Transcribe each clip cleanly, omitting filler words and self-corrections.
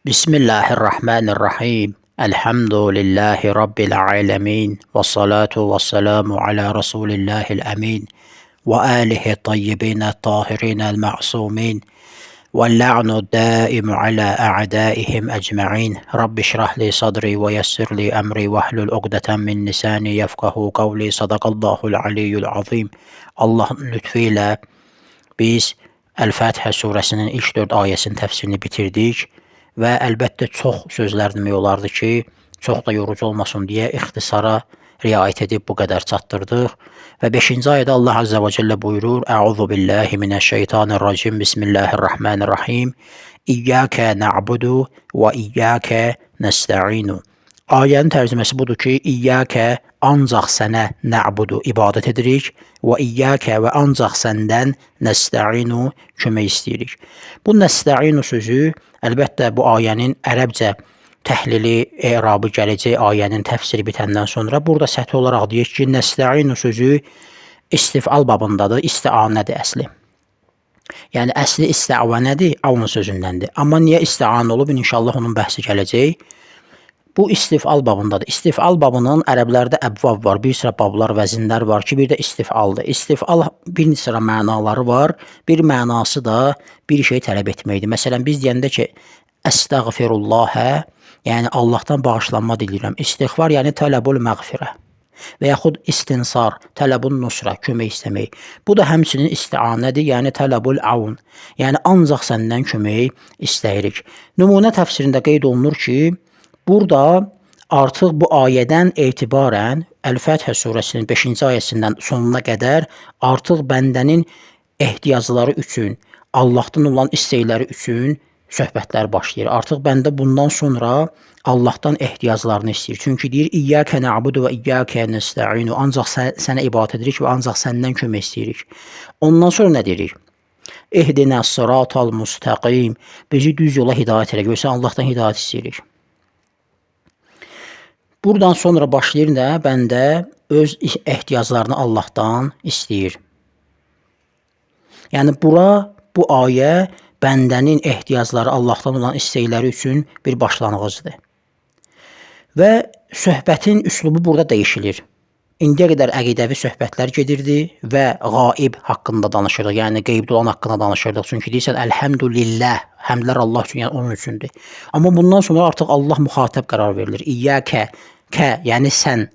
Bismillahirrahmanirrahim. Elhamdülillahi Rabbil alemin. Ve salatu ve selamu ala Resulillahil amin. Ve alihi tayyibine tahirinel ma'sumin. Ve la'nu daimu ala a'daihim ecma'in. Rabbi şrah li sadri ve yessir li emri ve hlul ugdeten min lisani yefkahu kavli. Sadakallahul aliyyul azim. Allah'ın lütfuyla biz El-Fatiha suresinin ilk 4 ayəsinin təfsirini bitirdik və əlbəttə çox sözlər demək olardı ki, çox da yorucu olmasın deyə ixtisara riayət edib bu qədər çatdırdıq. Və 5-ci ayədə Allah Azza və Cəllə buyurur: "Əuzu billahi mineşşeytanirracim. Bismillahirrahmanirrahim. İyyəkə na'budu və iyyəkə nəstə'inu." Ayənin tərcüməsi budur ki, İyyəkə ancaq sənə na'budu ibadət edirik və iyyəkə və ancaq səndən nəstə'inu kömək istəyirik. Bu nəstə'inu sözü əlbəttə bu ayənin ərəbcə təhlili, erabı gələcək ayənin təfsiri bitəndən sonra burada səthi olaraq deyək ki, nəstə'inu sözü istifal babındadır, isti'anədir əsli. Yəni əsli istə'vanədir, avun sözündəndir. Amma niyə isti'an olub? İnşallah onun bəhsi gələcək. Bu istifal babındadır. İstifal babının ərəblərdə əbvab var, bir sıra bablar, vəzinlər var ki, bir də istifaldır. İstifal bir sıra mənaları var, bir mənası da bir şey tələb etməkdir. Məsələn, biz deyəndə ki, əstəğfirullahə, yəni Allahdan bağışlanma diləyirəm. İstiğfar, yəni tələbul məğfirə və yaxud istinsar, tələbun nusra, kömək istəmək. Bu da həmçinin isti'anədir, yəni tələbul avun, yəni ancaq səndən kömək istəyirik. Nümunə təfsirində qeyd olunur ki, burada artıq bu ayədən etibarən El-Fatiha surəsinin 5-ci ayəsindən sonuna qədər artıq bəndənin ehtiyacları üçün, Allahdan olan istəkləri üçün söhbətlər başlayır. Artıq bəndə bundan sonra Allahdan ehtiyaclarını istəyir. Çünki deyir, İyyəkə na'budu və iyyəkə nəstə'inu. Ancaq sənə ibadət edirik və ancaq səndən kömək istəyirik. Ondan sonra nə deyirik? İhdinəs sıratal müstəqim. Bizi düz yola hidayət elə. Görsən, Allahdan hidayət istəyirik. Buradan sonra başlayır nə? Bəndə öz ehtiyaclarını Allahdan istəyir. Yəni bu ayə bəndənin ehtiyacları Allahdan olan istəkləri üçün bir başlanğıcdır. Və söhbətin üslubu burada dəyişilir. İndiyə qədər əqidəvi söhbətlər gedirdi və qaib haqqında danışırdıq. Yəni qeybdə olan haqqında danışırdıq. Çünki deyirsən, əlhəmdülillah, həmdlər Allah üçün, yəni onun üçündür. Amma bundan sonra artıq Allah müxatəb qərar verilir. İyyəkə, yəni sən,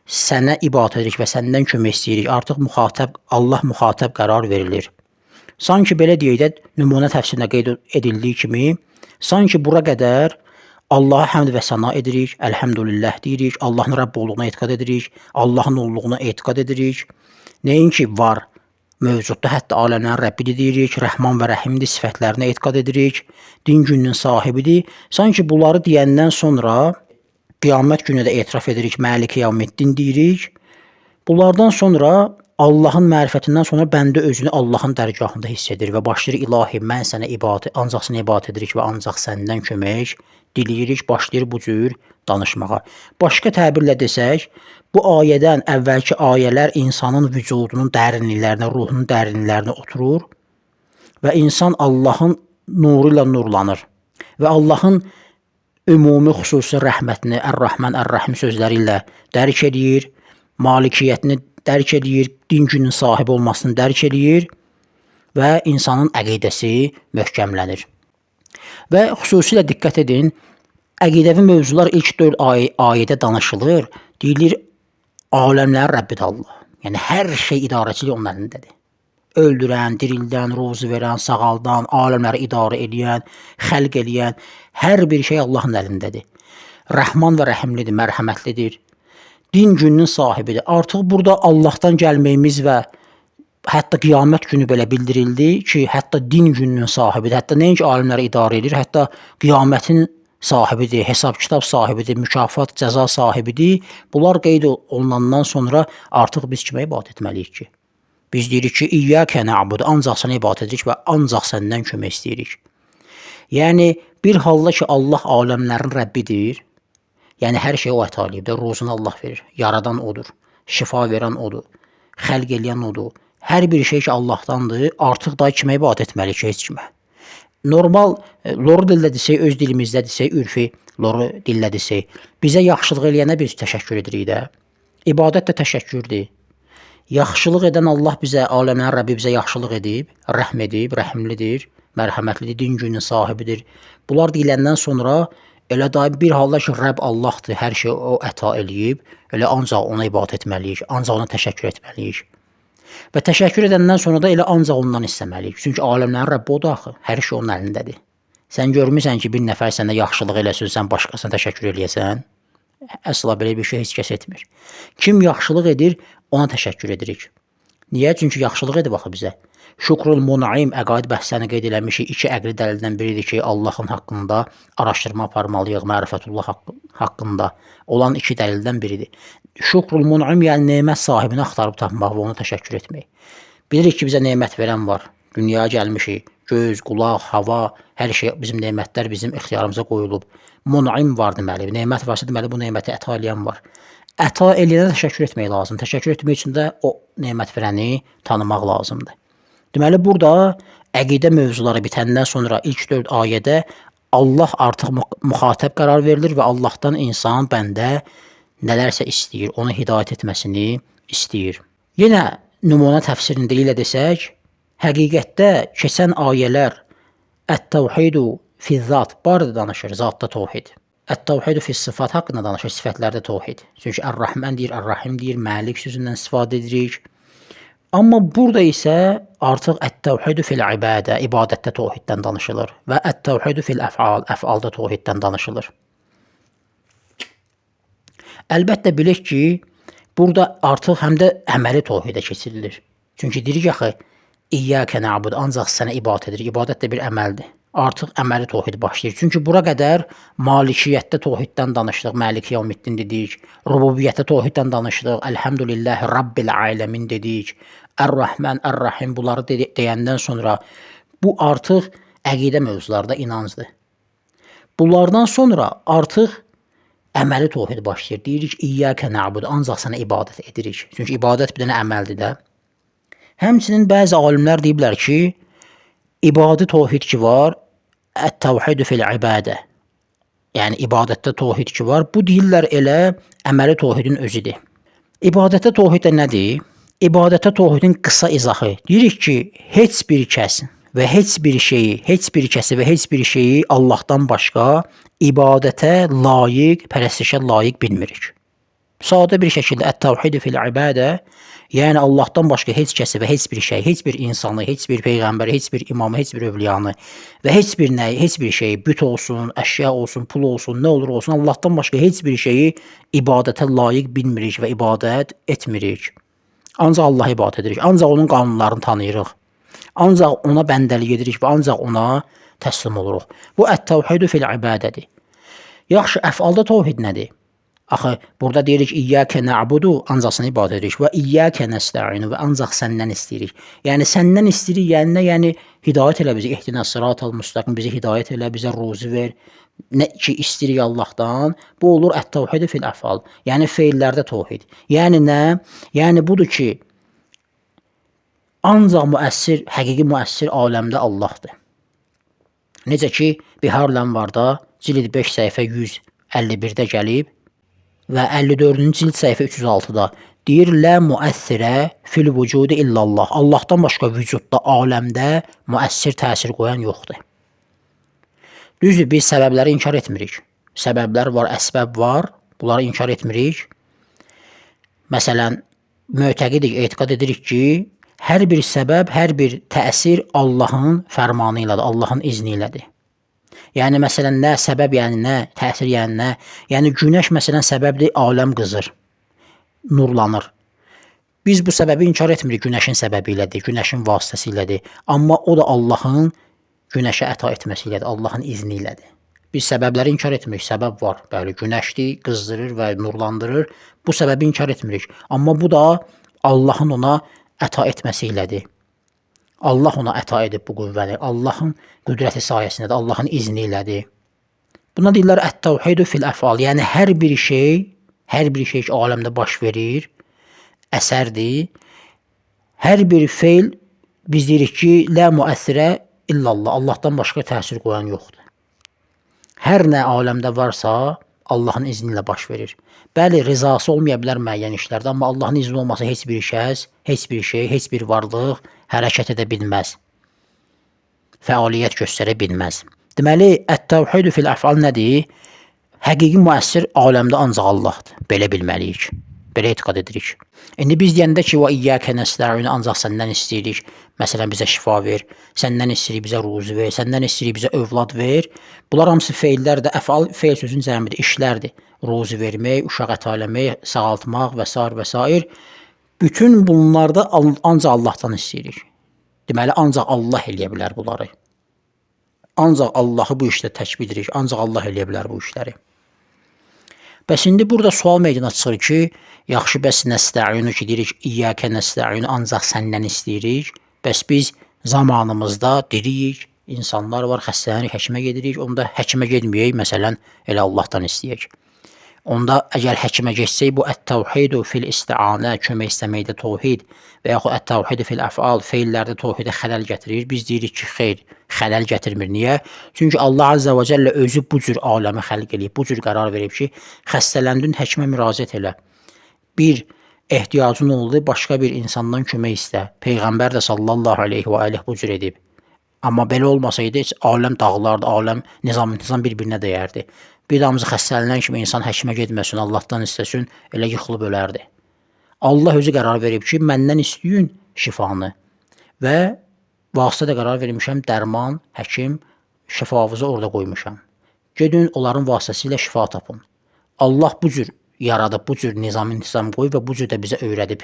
sənə ibadət edirik və səndən kömək istəyirik. Artıq Allah müxatəb qərar verilir. Sanki belə deyək də, nümunə təfsirində qeyd edildiyi kimi, sanki bura qədər Allaha həmd və səna edirik, əlhəmdülillah deyirik, Allahın Rəbb olduğuna etiqad edirik, Allahın olduğuna etiqad edirik. Nəinki var, mövcudda, hətta aləmlərin Rəbbidir deyirik, Rəhman və Rəhimdir, sifətlərinə etiqad edirik, din gününün sahibidir. Sanki bunları deyəndən sonra qiyamət günü də etiraf edirik, Məlik Yevmiddin deyirik. Bunlardan sonra Allahın mərifətindən sonra bəndə özünü Allahın dərgahında hiss edir və başlayır, ilahi, mən sənə ancaq sənə ibadət edirik və ancaq səndən kömək diləyirik, başlayır bu cür danışmağa. Başqa təbirlə desək, bu ayədən əvvəlki ayələr insanın vücudunun dərinliklərinə, ruhunun dərinliklərinə oturur və insan Allahın nuru ilə nurlanır və Allahın ümumi xüsusi rəhmətini Ər-Rəhman, Ər-Rəhim sözləri ilə dərk edir, malikiyyətini dərk edir, din günün sahibi olmasını dərk edir və insanın əqidəsi möhkəmlənir. Və xüsusilə diqqət edin, əqidəvi mövzular ilk 4 ayədə danışılır, deyilir, aləmlərin Rəbbidir Allah. Yəni, hər şey idarəçilik onun əlindədir. Öldürən, dirildən, ruzu verən, sağaldan, aləmləri idarə edən, xəlq edən, hər bir şey Allahın əlindədir. Rəhman və rəhimlidir, mərhəmətlidir. Din gününün sahibidir. Artıq burada Allahdan gəlməyimiz və hətta qiyamət günü belə bildirildi ki, hətta din gününün sahibidir. Hətta nəinki alimləri idarə edir, hətta qiyamətin sahibidir, hesab kitab sahibidir, mükafat, cəza sahibidir. Bunlar qeyd olunandan sonra artıq biz kimə ibadət etməliyik ki? Biz deyirik ki, İyyəkə na'budu, ancaq sənə ibadət edirik və ancaq səndən kömək istəyirik. Yəni, bir halda ki, Allah aləmlərin Rəbbidir, yəni hər şey o əta eləyib də, ruzunu Allah verir, yaradan odur, şifa verən odur, xəlq eləyən odur. Hər bir şey ki Allahdandır, artıq da kimə ibadət etməliyik ki, heç kimə. normal loru dildə desək, öz dilimizdə desək, ürfi loru dillə desək, bizə yaxşılıq eləyənə biz təşəkkür edirik də. İbadət də təşəkkürdür. Yaxşılıq edən Allah bizə, aləmlərin Rəbbi bizə yaxşılıq edib, rəhm edib, rəhimlidir, mərhəmətlidir, din günün sahibidir. Bunlar deyiləndən sonra elə daim bir halda ki, Rəbb Allahdır, hər şey o əta eləyib, elə ancaq ona ibadət etməliyik, ancaq ona təşəkkür etməliyik. Və təşəkkür edəndən sonra da elə ancaq ondan istəməliyik. Çünki aləmlərin Rəbbi odur axı, hər şey onun əlindədir. Sən görmüsən ki, bir nəfər sənə yaxşılıq eləsin, sən başqasına təşəkkür eləyəsən? Əsla belə bir şey heç kəs etmir. Kim yaxşılıq edir, ona təşəkkür edirik. Niyə? Çünki yaxşılıq edib axı bizə. Şükrul Mun'im əqaid bəhslərini qeyd eləmişik. İki əqli dəlildən biridir ki, Allahın haqqında araşdırma aparmalıyıq, mərifətullah haqqında olan iki dəlildən biridir. Şükrul Mun'im yəni nemət sahibini axtarıb tapmaq və ona təşəkkür etmək. Bilirik ki, bizə nemət verən var. Dünyaya gəlmişik. Göz, qulaq, hava, hər şey bizim nemətlər bizim ixtiyarımıza qoyulub. Mun'im var deməli. Nemət varsa deməli bu neməti əta eləyən var. Əta eləyənə təşəkkür etmək lazımdır. Təşəkkür etmək üçün də o nemət verəni tanımaq lazımdır. Deməli burada əqidə mövzuları bitəndən sonra ilk 4 ayədə Allah artıq müxatəb qərar verilir və Allahdan insan bəndə nələrsə istəyir, onu hidayət etməsini istəyir. Yenə nümunə təfsirində ilə desək, həqiqətdə keçən ayələr Ət-Təvhidu fizzat barədə danışır, zatda təvhid. Ət-Təvhidu fiss-sifat haqqında danışır, sifətlərdə təvhid. Çünki Ər-Rəhmən deyir, Ər-Rəhim deyir, Məlik sözündən istifadə edirik. Amma burada isə artıq Ət-Təvhidu fil-ibadə, ibadətdə təvhiddən danışılır və Ət-Təvhidu fil-əf'al, əf'alda təvhiddən danışılır. Əlbəttə bilək ki, burada artıq həm də əməli təvhidə keçirilir. Çünki deyirik axı, İyyəkə nə'bud, ancaq sənə ibadət edirik. İbadət də bir əməldir. Artıq əməli təvhid başlayır. Çünki bura qədər malikiyyətdə təvhiddən danışdıq, Məlik Yevmiddin dedik. Rububiyyətdə təvhiddən danışdıq, Elhamdülillahi Rabbil aləmin dedik. Ər-Rəhmən, Ər-Rəhim bunları deyəndən sonra bu artıq əqidə mövzularda inancdır. Bunlardan sonra artıq əməli təvhid başlayır. Deyirik İyyəkə nə'bud, ancaq sənə ibadət edirik. Çünki ibadət bir dənə əməldir də. Həmçinin bəzi alimlər deyiblər ki, ibadi təvhid ki var, ət-təvhidu fil-ibadə. Yəni ibadətdə təvhid ki var, bu deyirlər elə əməli təvhidin özüdür. İbadətdə təvhid nədir? İbadətdə təvhidin qısa izahı. Deyirik ki, heç bir kəs və heç bir şeyi, heç bir kəsi və heç bir şeyi Allahdan başqa ibadətə layiq, pərəstişə layiq bilmirik. Sadə bir şəkildə ət-təvhidu fil-ibadə, yəni Allahdan başqa heç kəsi və heç bir şey, heç bir insanı, heç bir peyğəmbəri, heç bir imamı, heç bir övliyanı və heç bir nəyi, heç bir şeyi, büt olsun, əşya olsun, pul olsun, nə olur olsun, Allahdan başqa heç bir şeyi ibadətə layiq bilmirik və ibadət etmirik. Ancaq Allaha ibadət edirik, ancaq onun qanunlarını tanıyırıq, ancaq ona bəndəlik edirik və ancaq ona təslim oluruq. Bu ət-təvhidu fil-ibadədir. Yaxşı, əf'alda təvhid nədir? Axı, burada deyirik, İyyəkə nə'budu, ancaq sənə ibadət edirik və İyyəkə nəstə'inu və ancaq səndən istəyirik. Yəni, səndən istəyirik, yəni nə? Yəni, hidayət elə bizi, ehdinə sıratal müstəqim, bizi hidayət elə, bizə ruzi ver. Nə ki, istəyirik Allahdan, bu olur ət-təvhidu fil-əf'al. Yəni, feillərdə təvhid. Yəni, nə? Yəni, budur ki, ancaq müəssir, həqiqi müəssir aləmdə Allahdır. Necə ki, Bihar Lənvarda, cild 5 səhifə 151-də gəlib, və 54-cü cild səhifə 306-da deyir, lə müəssirə fil vücudu illallah. Allahdan başqa vücudda, aləmdə müəssir təsir qoyan yoxdur. Düzdür, biz səbəbləri inkar etmirik. Səbəblər var, əsbəb var, bunları inkar etmirik. Məsələn, mötəqidik, etiqad edirik ki, hər bir səbəb, hər bir təsir Allahın fərmanı ilədir, Allahın izni ilədir. Yəni, məsələn, nə səbəb, yəni nə, təsir, yəni nə? Yəni, günəş, məsələn, səbəbdir, aləm qızır, nurlanır. Biz bu səbəbi inkar etmirik, günəşin səbəbi ilədir, günəşin vasitəsi ilədir. Amma o da Allahın günəşə əta etməsi ilədir, Allahın izni ilədir. Biz səbəbləri inkar etmirik, səbəb var. Bəli, günəşdir, qızdırır və nurlandırır. Bu səbəbi inkar etmirik. Amma bu da Allahın ona əta etməsi ilədir. Allah ona əta edib bu qüvvəni, Allahın qüdrəti sayəsindədir, Allahın izni ilədir. Buna deyirlər ət-təvhidu fil-əf'al, yəni hər bir şey ki, aləmdə baş verir, əsərdir. Hər bir feil biz deyirik ki, lə müəssirə illallah. Allahdan başqa təsir qoyan yoxdur. Hər nə aləmdə varsa, Allahın izni ilə baş verir. Bəli, rizası olmaya bilər müəyyən işlərdə, amma Allahın izni olmasa heç bir şəxs, heç bir şey, heç bir varlıq hərəkət edə bilməz. Fəaliyyət göstərə bilməz. Deməli, ət-təvhid fil əf'al nədir? Həqiqi müəssir aləmdə ancaq Allahdır. Belə bilməliyik. Belə etiqad edirik. İndi biz deyəndə ki, və iyyəkə nəstə'in, ancaq səndən istəyirik. Məsələn, bizə şifa ver, səndən istəyirik, bizə ruzi ver, səndən istəyirik, bizə övlad ver. Bunlar hamısı feillərdir. Əf'al feil sözün cəmidir, işlərdir. Ruzi vermək, uşaq əta eləmək, sağaltmaq və s. və s. Bütün bunlarda ancaq Allahdan istəyirik. Deməli, ancaq Allah eləyə bilər bunları. Ancaq Allahı bu işdə təkbir edirik. Ancaq Allah eləyə bilər bu işləri. Bəs indi burada sual meydana çıxır ki, yaxşı bəs nəstə'inu ki, deyirik, iyyəkə nəstə'inu, ancaq səndən istəyirik. Bəs biz zamanımızda diriyik, insanlar var, xəstələnirik, həkimə gedirik, onda həkimə getməyək, məsələn, elə Allahdan istəyək. Onda əgər həkimə geçsək, bu ət-təvhidu fil isti'anə, kömək istəməkdə təvhid və yaxud ət-təvhidu fil əf'al, feillərdə təvhidə xələl gətirir. Biz deyirik ki, xeyr, xələl gətirmir. Niyə? Çünki Allah Azza və Cəllə özü bu cür aləmi xəlq eləyib, bu cür qərar verib ki, xəstələndin, həkimə müraciət elə. Bir ehtiyacın oldu, başqa bir insandan kömək istə. Peyğəmbər də sallallahu aleyhi və aleyh bu cür edib. Amma belə olmasaydı, heç aləm dağlardı, aləm nizam bir-birinə dəyərdi. Bir damızı xəstələnən kimi insan həkimə getməsin, Allahdan istəsin, elə yıxılıb ölərdi. Allah özü qərar verib ki, məndən istəyin şifanı və vasitə də qərar vermişəm, dərman, həkim, şifavızı orada qoymuşam. Gedin, onların vasitəsilə şifa tapın. Allah bu cür yaradıb, bu cür nizam qoyub və bu cür də bizə öyrədib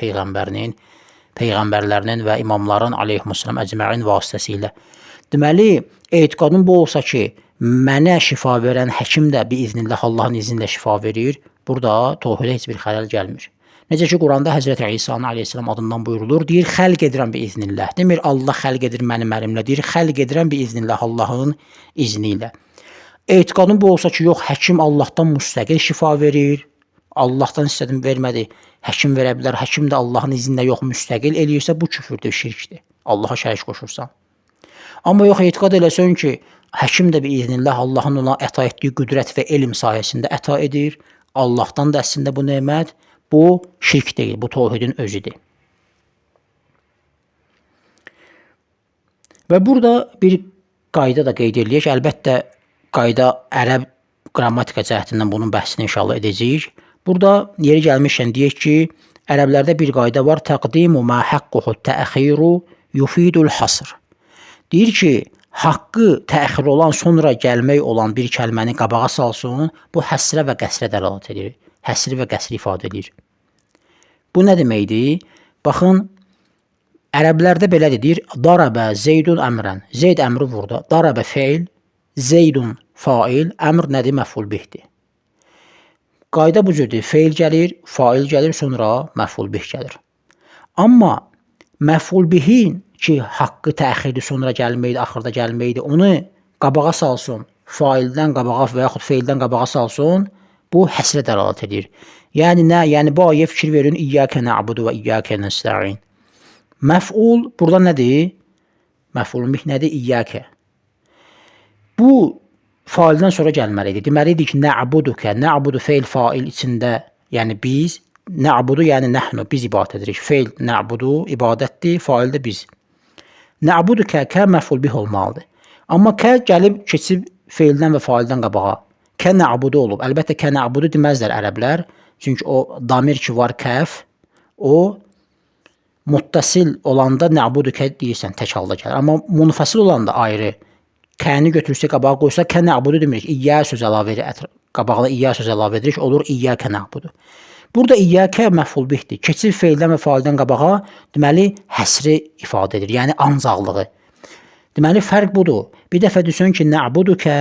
peyğəmbərlərinin və imamların aleyhissalam əcməin vasitəsilə. Deməli, etiqadın bu olsa ki, mənə şifa verən həkim də biiznillah Allahın izinlə şifa verir, burada təvhidə heç bir xələl gəlmir. Necə ki, Quranda Həzrəti İsa'nın aleyhissalam adından buyurulur, deyir, xəlq edirəm biiznillah. Demir, Allah xəlq edir mənim əlimlə, deyir, xəlq edirəm biiznillah Allahın izni ilə. Etiqadın bu olsa ki, yox, həkim Allahdan müstəqil şifa verir, Allahdan istədim vermədi, həkim verə bilər, həkim də Allahın izinlə yox, müstəqil eləyirsə, bu küfürdür, şirkdir. Allaha şərik qoşursan. Amma yox, etiqad eləsən ki, həkim də biiznillah Allahın ona əta etdiyi qüdrət və elm sayəsində əta edir, Allahdan da əslində bu nemət, bu şirk deyil, bu təvhidin özüdür. Və burada bir qayda da qeyd edilək. Əlbəttə, qayda ərəb qrammatika cəhətindən bunun bəhsini inşallah edəcəyik. Burada yeri gəlmişkən deyək ki, ərəblərdə bir qayda var. Təqdimu mə haqqquhu təəxiru yufidul hasr. Deyir ki, haqqı təxir olan, sonra gəlmək olan bir kəlməni qabağa salsın, bu həsrə və qəsrə dəlalət edir. Həsri və qəsri ifadə edir. Bu nə deməkdir? Baxın, ərəblərdə belədir, deyir, darabə zeydun əmrən. Zeyd əmri vurdu. Darabə feil, zeydun fail, əmr nədir? Məful bihdir. Qayda bu cürdür. Feil gəlir, fail gəlir, sonra məful bih gəlir. Amma məful bihin ki, haqqı təxirdir, sonra gəlməkdir, axırda gəlməkdir, onu qabağa salsın, faildən qabağa və yaxud feildən qabağa salsın, bu həsrə dəlalət edir. Yəni nə? Yəni bu ayə fikir verin, iyyəkə nə'budu və iyyəkə nəstə'in. Məf'ul burada nədir? Məf'ulun bih nədir? İyyəkə. Bu faildən sonra gəlməlidir. Deməlidir ki, nə'budukə, nə'budu feil fail içində, yəni biz, nə'budu yəni nəhnu, biz ibadət edirik. Feil nə'budu ibadətdir, fail də biz. Nə'budu kə məful bih olmalıdır. Amma kə gəlib keçib feildən və faildən qabağa. Kə nə'budu olub. Əlbəttə kə nə'budu deməzlər ərəblər. Çünki o damir ki var kəf, o muttasil olanda nə'budu kə deyirsən, tək halda gəlir. Amma munfasil olanda ayrı. Kəni götürsə qabağa qoysa kə nə'budu demirik. İyyə söz əlavə edirik. Qabağına iyyə söz əlavə edirik. Olur iyyəkə nə'budu. Burada iyyəkə məful bihdir. Keçib feildən və faildən qabağa, deməli, həsri ifadə edir. Yəni, ancaqlığı. Deməli, fərq budur. Bir dəfə düşün ki, nə'budukə,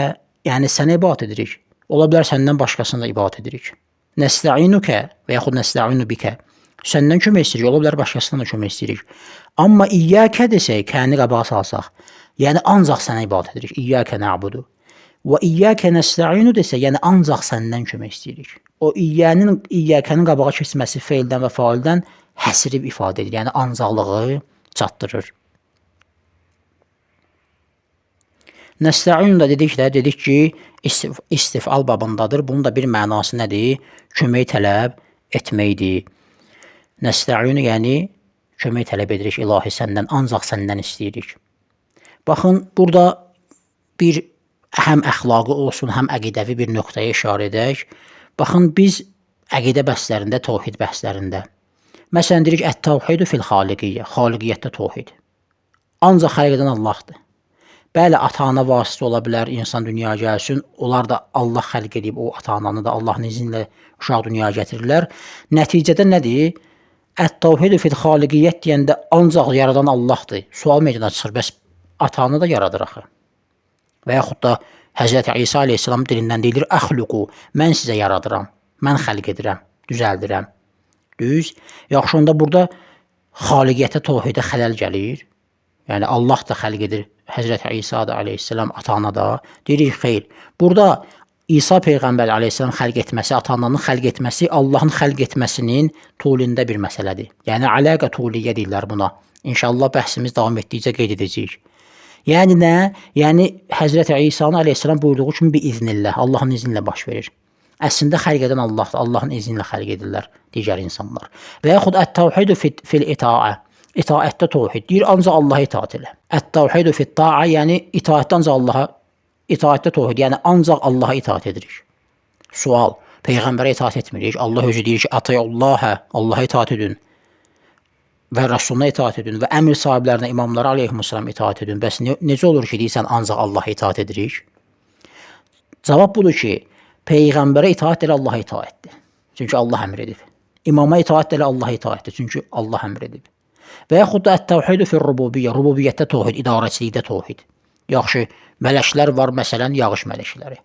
yəni sənə ibadət edirik. Ola bilər səndən başqasını da ibadət edirik. Nəstə'inukə və yaxud nəstə'inu bikə. Səndən kömək istəyirik, ola bilər başqasından da kömək istəyirik. Amma iyyəkə desək, kəni qabağa salsaq, yəni ancaq sənə ibadət edirik. İyyəkə nə'budu. Və iyyəkə nəstə'inu desə, yəni ancaq səndən kömək istəyirik. O iyyəkənin qabağa keçməsi feildən və faildən həsri ifadə edir. Yəni ancaqlığı çatdırır. Nəstə'in də dedik ki, istifal babındadır. Bunun da bir mənası nədir? Kömək tələb etməkdir. Nəstə'in yəni kömək tələb edirik ilahi səndən, ancaq səndən istəyirik. Baxın, burada bir həm əxlaqi olsun, həm əqidəvi bir nöqtəyə işarə edək. Baxın, biz əqidə bəhslərində, təvhid bəhslərində, məsələn, deyirik, ət-təvhidu fil xaliqiyyə, xaliqiyyətdə təvhid. Ancaq xəlq edən Allahdır. Bəli, ata-ana vasitə ola bilər, insan dünyaya gəlsin, onlar da Allah xəlq edib, o ata-ananı da Allahın izni ilə uşaq dünyaya gətirirlər. Nəticədə nədir? Ət-təvhidu fil xaliqiyyət deyəndə ancaq yaradan Allahdır. Sual meydana çıxır, bəs ata-ana da yaradır axı. Və yaxud da Həzrəti İsa aleyhissalam dilindən deyilir, əxluqu, mən sizə yaradıram, mən xəlq edirəm, düzəldirəm. Düz. Yaxşı, onda burada xaliqiyyətə, təvhidə xələl gəlir. Yəni Allah da xəlq edir, Həzrəti İsa da aleyhissalam, ata-ana da. Deyirik, xeyr. Burada İsa Peyğəmbər aleyhissalam xəlq etməsi, ata-ananın xəlq etməsi Allahın xəlq etməsinin tulində bir məsələdir. Yəni ələqə tuliyyə deyirlər buna. İnşallah bəhsimiz davam etdikcə qeyd edəcəyik. Yəni nə? Yəni Həzrəti İsa'nın aleyhissalam buyurduğu kimi bir iznillə, Allahın izni ilə baş verir. Əslində xəlq edən Allahdır, Allahın izni ilə xəlq edirlər digər insanlar. Və yaxud ət-təvhidu fil itaə. İtaətdə təvhid deyir, ancaq Allaha itaat elə. Ət-təvhidu fit ta'a, yəni itaətdə ancaq Allaha, itaətdə təvhid, yəni ancaq Allaha itaat edirik. Sual, Peyğəmbərə itaat etmirik. Allah özü deyir ki, atiyullaha, Allaha itaat edin və Rəsuluna itaat edin və əmr sahiblərinə, imamlara aleyhissalam itaat edin. Bəs necə olur ki, deyirsən ancaq Allaha itaat edirik? Cavab budur ki, Peyğəmbərə itaat elə Allaha itaatdir. Çünki Allah əmr edib. İmama itaat elə Allaha itaatdir. Çünki Allah əmr edib. Və yaxud da ət-təvhidu fil-rububiyyə, rububiyyətdə təvhid, idarəçilikdə təvhid. Yaxşı, mələklər var, məsələn, yağış mələkləri.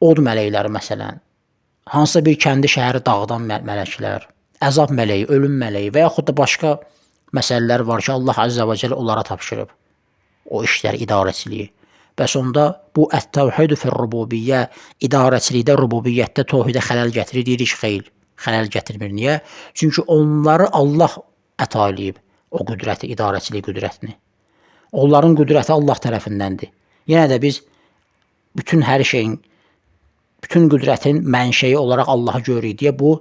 Od mələkləri, məsələn, hansısa bir kəndi şəhəri dağıdan mələklər, əzab mələyi, ölüm mələyi və yaxud da başqa məsələlər var ki, Allah Azza və Cəllə onlara tapşırıb o işləri, idarəçiliyi. Bəs onda bu ət-təvhidu fil-rububiyyə, idarəçilikdə, rububiyyətdə təvhidə xələl gətirir, deyirik, xeyr, xələl gətirmir. Niyə? Çünki onları Allah əta eləyib o qüdrəti, idarəçilik qüdrətini. Onların qüdrəti Allah tərəfindəndir. Yenə də biz bütün hər şeyin, bütün qüdrətin mənşəyi olaraq Allahı görürük deyə bu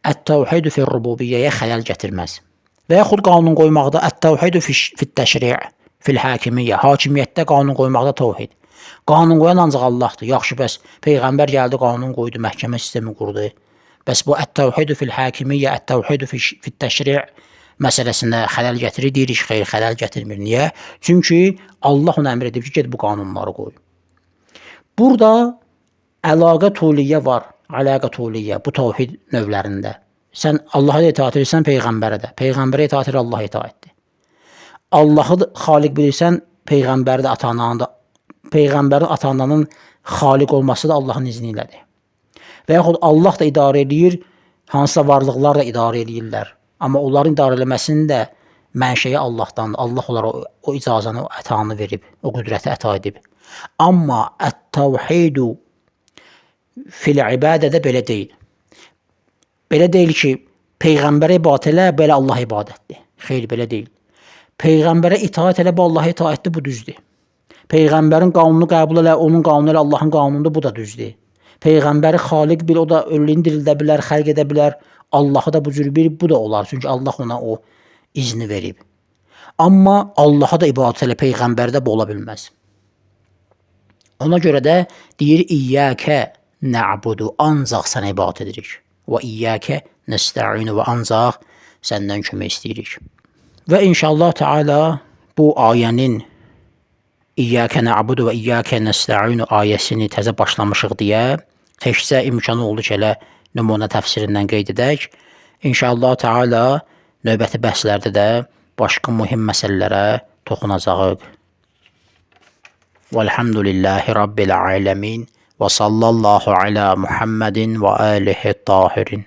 ət-təvhidu fil-rububiyyəyə xələl gətirməz. Və yaxud qanun qoymaqda ət-təvhidu fit-təşri', fil-hakimiyyə, hakimiyyətdə qanun qoymaqda təvhid. Qanun qoyan ancaq Allahdır. Yaxşı, bəs Peyğəmbər gəldi, qanun qoydu, məhkəmə sistemi qurdu. Bəs bu ət-təvhidu fil-hakimiyyə, ət-təvhidu fit-təşri' məsələsinə xələl gətirir, deyirik, xeyr, xələl gətirmir. Niyə? Çünki Allah ona əmr edib ki, get bu qanunları qoy. Burada əlaqə tuliyyə var, ələqə tuliyyə, bu təvhid növlərində. Sən Allaha da itaat edirsən, Peyğəmbərə də. Peyğəmbərə itaat edir, Allaha itaatdir. Allahı xaliq bilirsən, Peyğəmbəri də ata-ananın da, Peyğəmbərin ata-ananın xaliq olması da Allahın izni ilədir. Və yaxud Allah da idarə edir, hansısa varlıqlar da idarə edirlər. Amma onların idarə eləməsinin də mənşəyi Allahdandır. Allah onlara o icazəni, o ətanı verib, o qüdrəti əta edib. Amma ət-təvhidu fil-ibadədə belə deyil. Belə deyil ki, Peyğəmbərə ibadət elə, belə Allah ibadətdir. Xeyr, belə deyil. Peyğəmbərə itaat elə, bu Allah itaatdir, bu düzdür. Peyğəmbərin qanunu qəbul elə, onun qanunu elə, Allahın qanunudur, bu da düzdür. Peyğəmbəri xaliq bil, o da ölülüyünü dirildə bilər, xəlq edə bilər. Allahı da bu cür bir, bu da olar. Çünki Allah ona o izni verib. Amma Allaha da ibadət elə, Peyğəmbərdə bu ola bilməz. Ona görə də deyir, İyyəkə nə'budu, ancaq sənə ibadət edirik. Və İyyəkə nəstə'inu, və ancaq səndən kömək istəyirik. Və inşallah Teala bu ayənin İyyəkə nə'budu və İyyəkə nəstə'inu ayəsini təzə başlamışıq deyə təkcə imkanı oldu ki, elə nümunə təfsirindən qeyd edək. İnşallah Teala növbəti bəhslərdə də başqa mühüm məsələlərə toxunacağıq. Velhamdülillahi Rabbil aləmin və sallallahu alə Muhammedin və alihi tahirin.